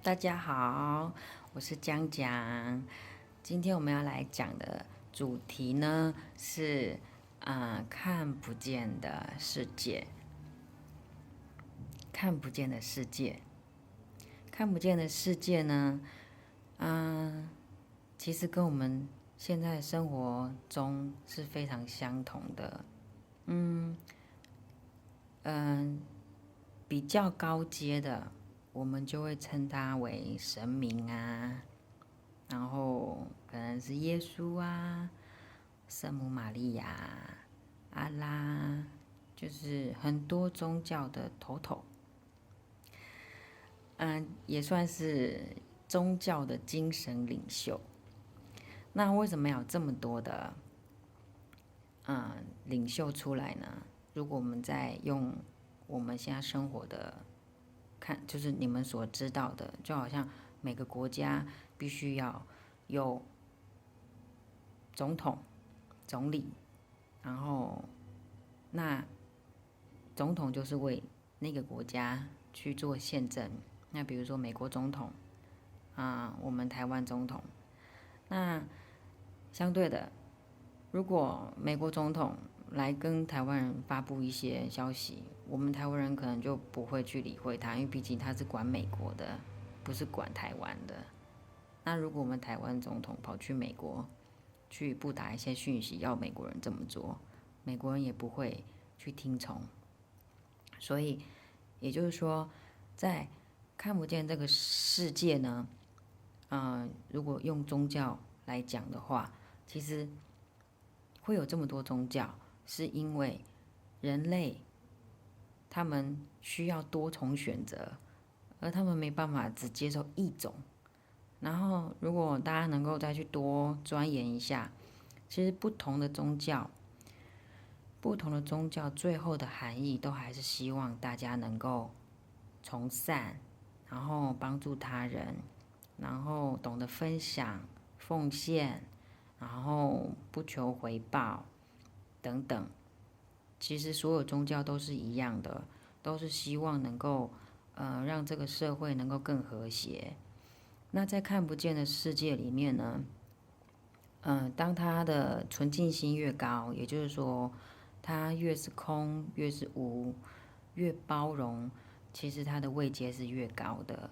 大家好，我是江江。今天我们要来讲的主题呢是看不见的世界。看不见的世界，看不见的世界呢，其实跟我们现在生活中是非常相同的。比较高阶的，我们就会称它为神明啊，然后可能是耶稣啊、圣母玛利亚、阿拉，就是很多宗教的头头，也算是宗教的精神领袖。那为什么要有这么多的领袖出来呢？如果我们在用我们现在生活的看，就是你们所知道的，就好像每个国家必须要有总统、总理，然后那总统就是为那个国家去做宪政。那比如说美国总统我们台湾总统，那相对的，如果美国总统来跟台湾人发布一些消息，我们台湾人可能就不会去理会他，因为毕竟他是管美国的，不是管台湾的。那如果我们台湾总统跑去美国去布达一些讯息，要美国人这么做，美国人也不会去听从。所以也就是说，在看不见这个世界呢，如果用宗教来讲的话，其实会有这么多宗教，是因为人类他们需要多重选择，而他们没办法只接受一种。然后，如果大家能够再去多钻研一下，其实不同的宗教最后的含义都还是希望大家能够从善，然后帮助他人，然后懂得分享、奉献，然后不求回报等等。其实所有宗教都是一样的，都是希望能够让这个社会能够更和谐。那在看不见的世界里面呢，当他的纯净心越高，也就是说，他越是空，越是无，越包容，其实他的位阶是越高的。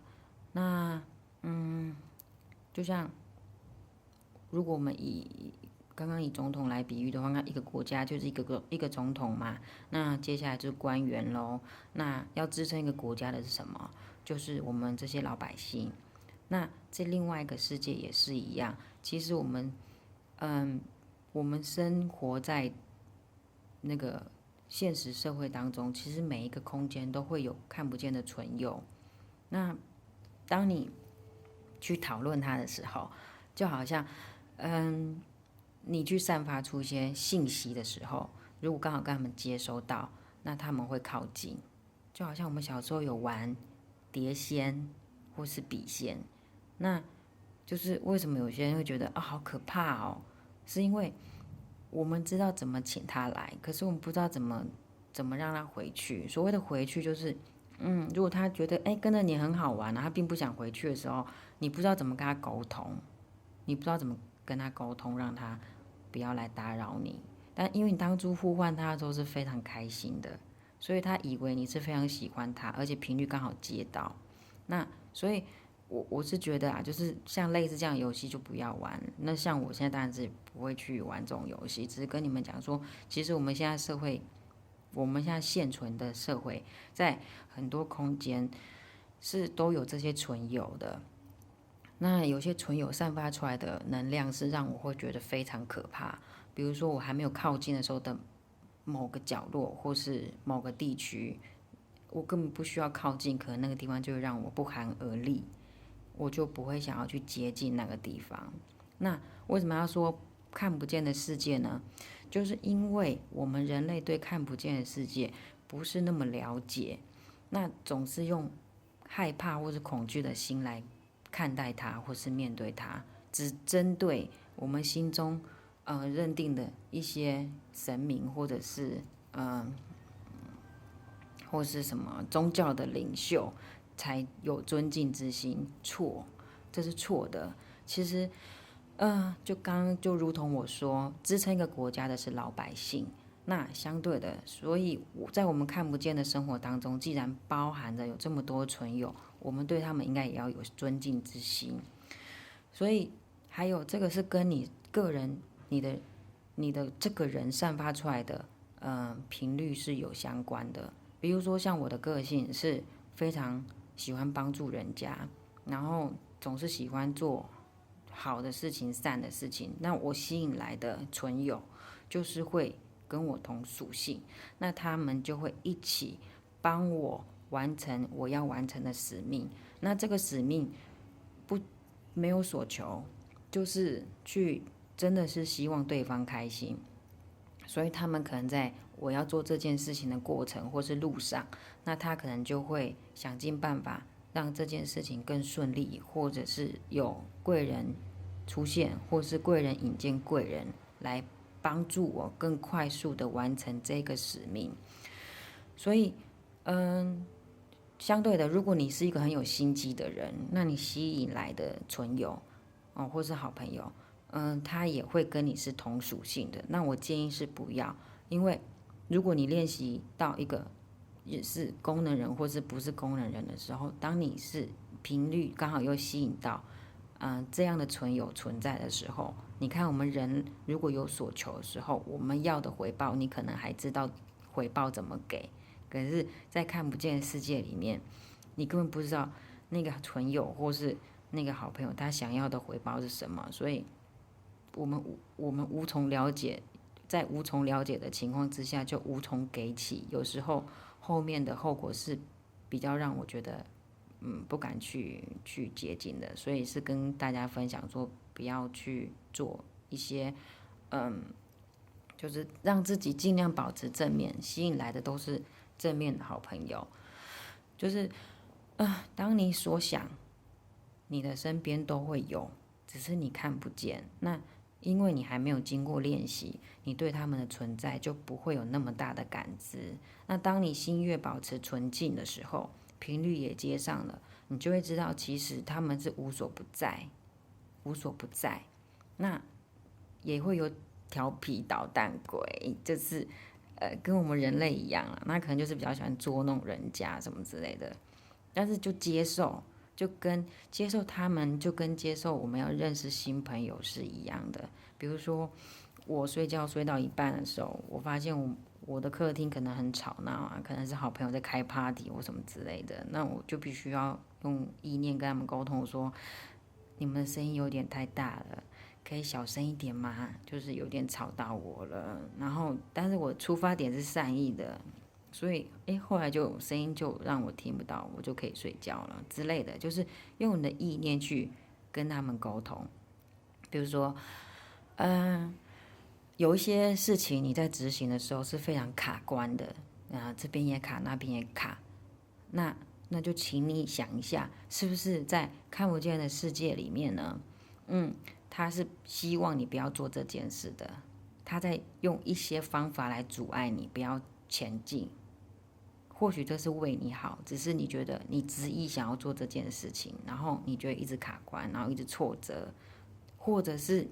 那就像如果我们刚刚以总统来比喻的话，那一个国家就是一个总统嘛，那接下来就是官员咯。那要支撑一个国家的是什么？就是我们这些老百姓。那在另外一个世界也是一样，其实我们生活在那个现实社会当中，其实每一个空间都会有看不见的存有。那当你去讨论它的时候，就好像你去散发出一些信息的时候，如果刚好跟他们接收到，那他们会靠近。就好像我们小时候有玩碟仙或是笔仙，那就是为什么有些人会觉得好可怕哦，是因为我们知道怎么请他来，可是我们不知道怎么让他回去。所谓的回去就是，如果他觉得跟着你很好玩他并不想回去的时候，你不知道怎么跟他沟通，你不知道怎么跟他沟通，让他不要来打扰你。但因为你当初呼唤他的时候是非常开心的，所以他以为你是非常喜欢他，而且频率刚好接到。那所以我是觉得就是像类似这样的游戏就不要玩。那像我现在当然是不会去玩这种游戏，只是跟你们讲说，其实我们现在社会，我们现在现存的社会，在很多空间是都有这些存有的。那有些存有散发出来的能量是让我会觉得非常可怕。比如说我还没有靠近的时候的某个角落或是某个地区，我根本不需要靠近，可能那个地方就会让我不寒而栗，我就不会想要去接近那个地方。那为什么要说看不见的世界呢？就是因为我们人类对看不见的世界不是那么了解，那总是用害怕或是恐惧的心来看待它或是面对它，只针对我们心中认定的一些神明或者是或是什么宗教的领袖，才有尊敬之心，错，这是错的。其实，就如同我说，支撑一个国家的是老百姓。那相对的，所以在我们看不见的生活当中，既然包含着有这么多存有，我们对他们应该也要有尊敬之心。所以还有这个是跟你个人、你的这个人散发出来的频率是有相关的。比如说像我的个性是非常喜欢帮助人家，然后总是喜欢做好的事情、善的事情，那我吸引来的存有就是会跟我同属性，那他们就会一起帮我完成我要完成的使命。那这个使命没有所求，就是真的是希望对方开心。所以他们可能在我要做这件事情的过程或是路上，那他可能就会想尽办法让这件事情更顺利，或者是有贵人出现，或是贵人引荐贵人来帮助我更快速的完成这个使命。所以，相对的，如果你是一个很有心机的人，那你吸引来的存有或是好朋友，他也会跟你是同属性的。那我建议是不要，因为如果你练习到一个也是功能人或是不是功能人的时候，当你是频率刚好又吸引到这样的存有存在的时候，你看我们人如果有所求的时候，我们要的回报，你可能还知道回报怎么给，可是在看不见的世界里面，你根本不知道那个存有或是那个好朋友他想要的回报是什么，所以我们无从了解，在无从了解的情况之下，就无从给起。有时候后面的后果是比较让我觉得，不敢去接近的。所以是跟大家分享说，不要去做一些，就是让自己尽量保持正面，吸引来的都是正面的好朋友。就是，当你所想，你的身边都会有，只是你看不见。那因为你还没有经过练习，你对他们的存在就不会有那么大的感知。那当你心越保持纯净的时候，频率也接上了，你就会知道，其实他们是无所不在，无所不在。那也会有调皮捣蛋鬼，就是跟我们人类一样啊，那可能就是比较喜欢捉弄人家什么之类的。但是就接受。就跟接受他们，就跟接受我们要认识新朋友是一样的。比如说，我睡觉睡到一半的时候，我发现我的客厅可能很吵闹啊，可能是好朋友在开 party 或什么之类的，那我就必须要用意念跟他们沟通说，你们的声音有点太大了，可以小声一点吗？就是有点吵到我了。然后，但是我出发点是善意的。所以，后来就声音就让我听不到，我就可以睡觉了之类的，就是用你的意念去跟他们沟通。比如说，有一些事情你在执行的时候是非常卡关的，这边也卡，那边也卡，那就请你想一下，是不是在看不见的世界里面呢？他是希望你不要做这件事的，他在用一些方法来阻碍你不要前进。或许这是为你好，只是你觉得你执意想要做这件事情，然后你觉得一直卡关，然后一直挫折，或者是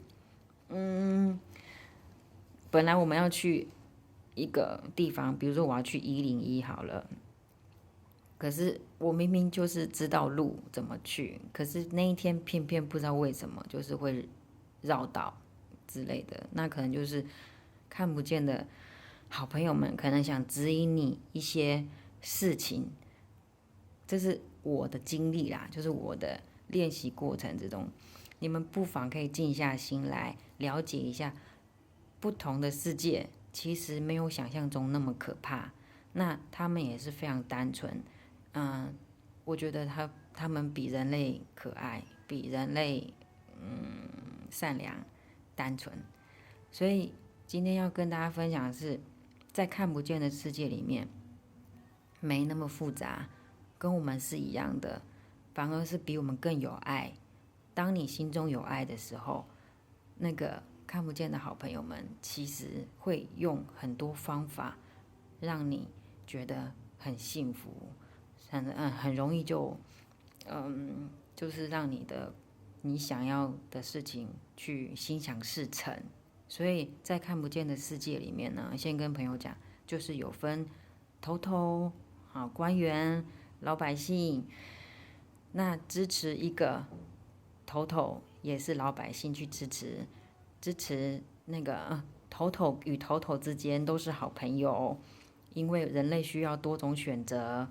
本来我们要去一个地方，比如说我要去101好了，可是我明明就是知道路怎么去，可是那一天偏偏不知道为什么就是会绕道之类的，那可能就是看不见的好朋友们可能想指引你一些事情，这是我的经历啦，就是我的练习过程之中，你们不妨可以静下心来了解一下不同的世界，其实没有想象中那么可怕。那他们也是非常单纯，我觉得他们比人类可爱，比人类善良、单纯。所以今天要跟大家分享的是，在看不见的世界里面，没那么复杂，跟我们是一样的，反而是比我们更有爱。当你心中有爱的时候，那个看不见的好朋友们，其实会用很多方法让你觉得很幸福、很容易就就是让你想要的事情去心想事成。所以在看不见的世界里面呢，先跟朋友讲，就是有分头头官员、老百姓，那支持一个头头也是老百姓去支持那个头头与头头之间都是好朋友，因为人类需要多种选择，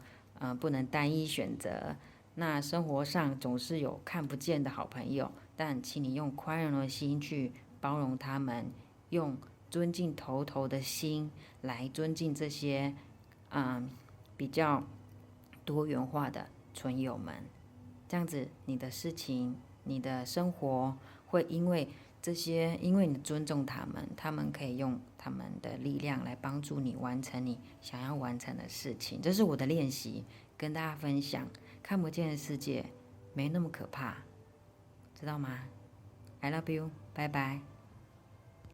不能单一选择。那生活上总是有看不见的好朋友，但请你用宽容的心去包容他们，用尊敬头头的心来尊敬这些比较多元化的存友们。这样子，你的事情、你的生活会因为你尊重他们，他们可以用他们的力量来帮助你完成你想要完成的事情。这是我的练习，跟大家分享。看不见的世界没那么可怕，知道吗？I love you，拜拜。